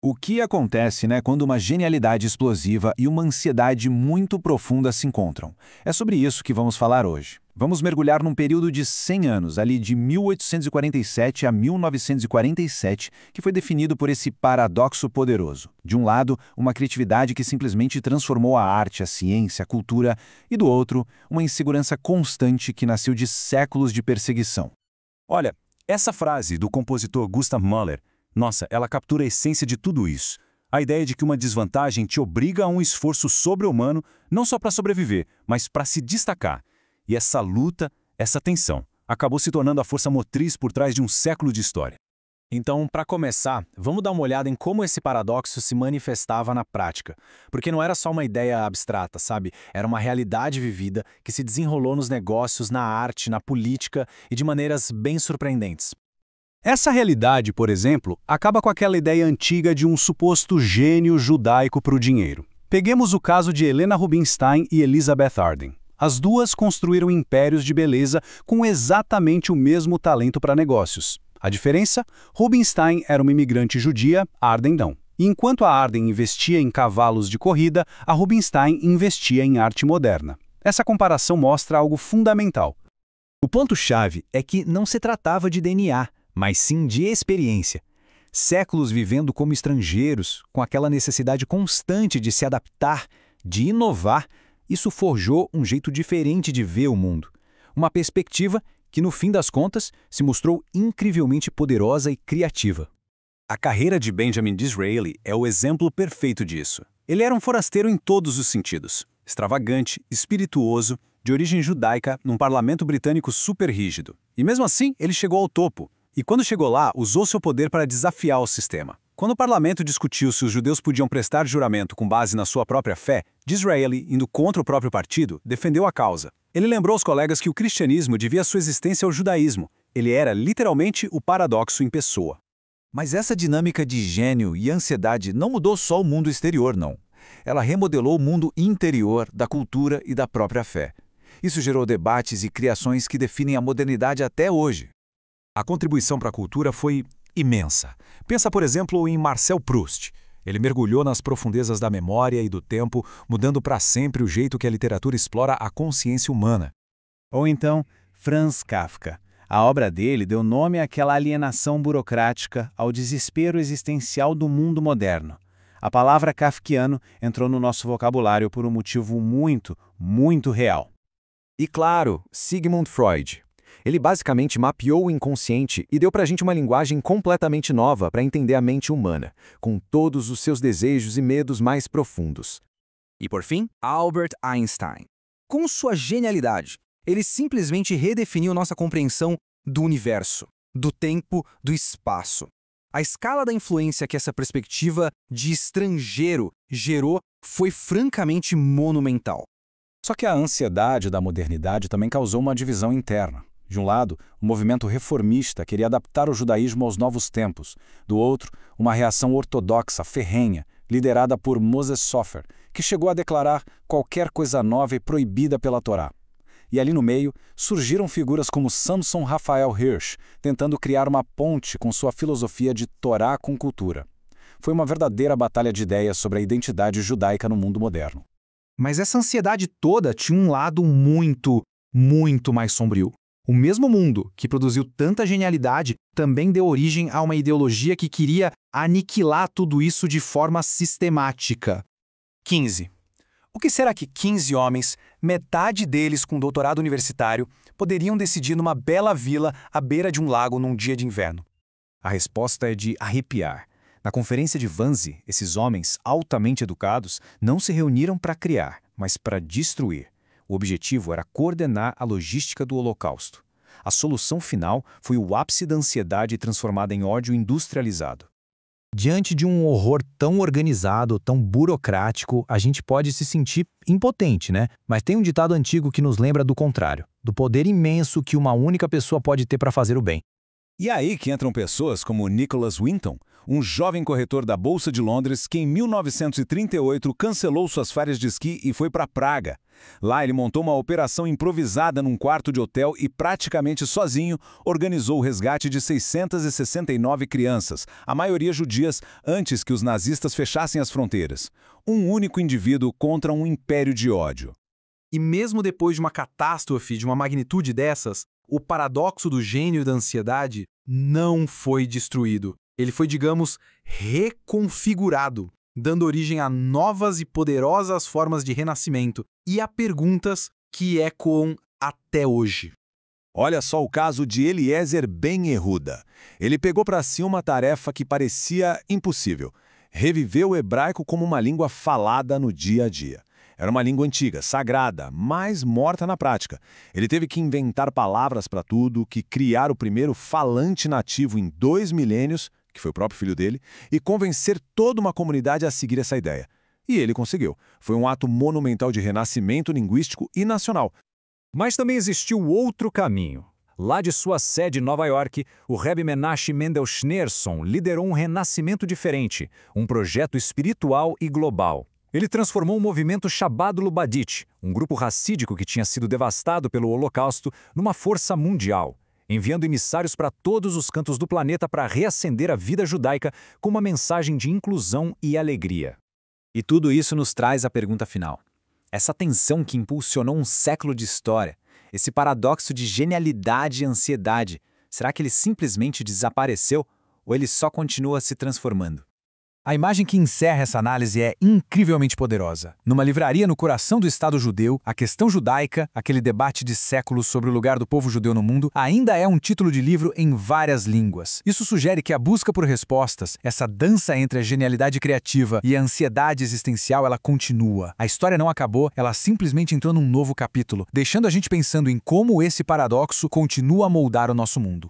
O que acontece, quando uma genialidade explosiva e uma ansiedade muito profunda se encontram? É sobre isso que vamos falar hoje. Vamos mergulhar num período de 100 anos, ali de 1847 a 1947, que foi definido por esse paradoxo poderoso. De um lado, uma criatividade que simplesmente transformou a arte, a ciência, a cultura, e do outro, uma insegurança constante que nasceu de séculos de perseguição. Olha, essa frase do compositor Gustav Mahler, nossa, ela captura a essência de tudo isso. A ideia de que uma desvantagem te obriga a um esforço sobre-humano, não só para sobreviver, mas para se destacar. E essa luta, essa tensão, acabou se tornando a força motriz por trás de um século de história. Então, para começar, vamos dar uma olhada em como esse paradoxo se manifestava na prática. Porque não era só uma ideia abstrata, sabe? Era uma realidade vivida que se desenrolou nos negócios, na arte, na política e de maneiras bem surpreendentes. Essa realidade, por exemplo, acaba com aquela ideia antiga de um suposto gênio judaico para o dinheiro. Peguemos o caso de Helena Rubinstein e Elizabeth Arden. As duas construíram impérios de beleza com exatamente o mesmo talento para negócios. A diferença? Rubinstein era uma imigrante judia, Arden não. E enquanto a Arden investia em cavalos de corrida, a Rubinstein investia em arte moderna. Essa comparação mostra algo fundamental. O ponto-chave é que não se tratava de DNA, mas sim de experiência. Séculos vivendo como estrangeiros, com aquela necessidade constante de se adaptar, de inovar, isso forjou um jeito diferente de ver o mundo. Uma perspectiva que, no fim das contas, se mostrou incrivelmente poderosa e criativa. A carreira de Benjamin Disraeli é o exemplo perfeito disso. Ele era um forasteiro em todos os sentidos. Extravagante, espirituoso, de origem judaica, num parlamento britânico super rígido. E mesmo assim, ele chegou ao topo. E quando chegou lá, usou seu poder para desafiar o sistema. Quando o parlamento discutiu se os judeus podiam prestar juramento com base na sua própria fé, Disraeli, indo contra o próprio partido, defendeu a causa. Ele lembrou aos colegas que o cristianismo devia sua existência ao judaísmo. Ele era, literalmente, o paradoxo em pessoa. Mas essa dinâmica de gênio e ansiedade não mudou só o mundo exterior, não. Ela remodelou o mundo interior da cultura e da própria fé. Isso gerou debates e criações que definem a modernidade até hoje. A contribuição para a cultura foi imensa. Pensa, por exemplo, em Marcel Proust. Ele mergulhou nas profundezas da memória e do tempo, mudando para sempre o jeito que a literatura explora a consciência humana. Ou então, Franz Kafka. A obra dele deu nome àquela alienação burocrática, ao desespero existencial do mundo moderno. A palavra kafkiano entrou no nosso vocabulário por um motivo muito, muito real. E claro, Sigmund Freud. Ele basicamente mapeou o inconsciente e deu pra gente uma linguagem completamente nova para entender a mente humana, com todos os seus desejos e medos mais profundos. E por fim, Albert Einstein. Com sua genialidade, ele simplesmente redefiniu nossa compreensão do universo, do tempo, do espaço. A escala da influência que essa perspectiva de estrangeiro gerou foi francamente monumental. Só que a ansiedade da modernidade também causou uma divisão interna. De um lado, o movimento reformista queria adaptar o judaísmo aos novos tempos. Do outro, uma reação ortodoxa, ferrenha, liderada por Moses Sofer, que chegou a declarar qualquer coisa nova e proibida pela Torá. E ali no meio, surgiram figuras como Samson Raphael Hirsch, tentando criar uma ponte com sua filosofia de Torá com cultura. Foi uma verdadeira batalha de ideias sobre a identidade judaica no mundo moderno. Mas essa ansiedade toda tinha um lado muito, muito mais sombrio. O mesmo mundo que produziu tanta genialidade também deu origem a uma ideologia que queria aniquilar tudo isso de forma sistemática. 15. O que será que 15 homens, metade deles com doutorado universitário, poderiam decidir numa bela vila à beira de um lago num dia de inverno? A resposta é de arrepiar. Na conferência de Wannsee, esses homens altamente educados não se reuniram para criar, mas para destruir. O objetivo era coordenar a logística do Holocausto. A solução final foi o ápice da ansiedade transformada em ódio industrializado. Diante de um horror tão organizado, tão burocrático, a gente pode se sentir impotente, né? Mas tem um ditado antigo que nos lembra do contrário, do poder imenso que uma única pessoa pode ter para fazer o bem. E aí que entram pessoas como Nicholas Winton, um jovem corretor da Bolsa de Londres que em 1938 cancelou suas férias de esqui e foi para Praga. Lá ele montou uma operação improvisada num quarto de hotel e praticamente sozinho organizou o resgate de 669 crianças, a maioria judias, antes que os nazistas fechassem as fronteiras. Um único indivíduo contra um império de ódio. E mesmo depois de uma catástrofe de uma magnitude dessas, o paradoxo do gênio e da ansiedade não foi destruído. Ele foi, digamos, reconfigurado, dando origem a novas e poderosas formas de renascimento e a perguntas que ecoam até hoje. Olha só o caso de Eliezer Ben Yehuda. Ele pegou para si uma tarefa que parecia impossível: reviver o hebraico como uma língua falada no dia a dia. Era uma língua antiga, sagrada, mas morta na prática. Ele teve que inventar palavras para tudo, que criar o primeiro falante nativo em 2 milênios, que foi o próprio filho dele, e convencer toda uma comunidade a seguir essa ideia. E ele conseguiu. Foi um ato monumental de renascimento linguístico e nacional. Mas também existiu outro caminho. Lá de sua sede em Nova York, o Rebbe Menachem Mendel Schneerson liderou um renascimento diferente, um projeto espiritual e global. Ele transformou o movimento Chabad Lubavitch, um grupo racídico que tinha sido devastado pelo Holocausto, numa força mundial, enviando emissários para todos os cantos do planeta para reacender a vida judaica com uma mensagem de inclusão e alegria. E tudo isso nos traz a pergunta final. Essa tensão que impulsionou um século de história, esse paradoxo de genialidade e ansiedade, será que ele simplesmente desapareceu ou ele só continua se transformando? A imagem que encerra essa análise é incrivelmente poderosa. Numa livraria no coração do Estado judeu, a questão judaica, aquele debate de séculos sobre o lugar do povo judeu no mundo, ainda é um título de livro em várias línguas. Isso sugere que a busca por respostas, essa dança entre a genialidade criativa e a ansiedade existencial, ela continua. A história não acabou, ela simplesmente entrou num novo capítulo, deixando a gente pensando em como esse paradoxo continua a moldar o nosso mundo.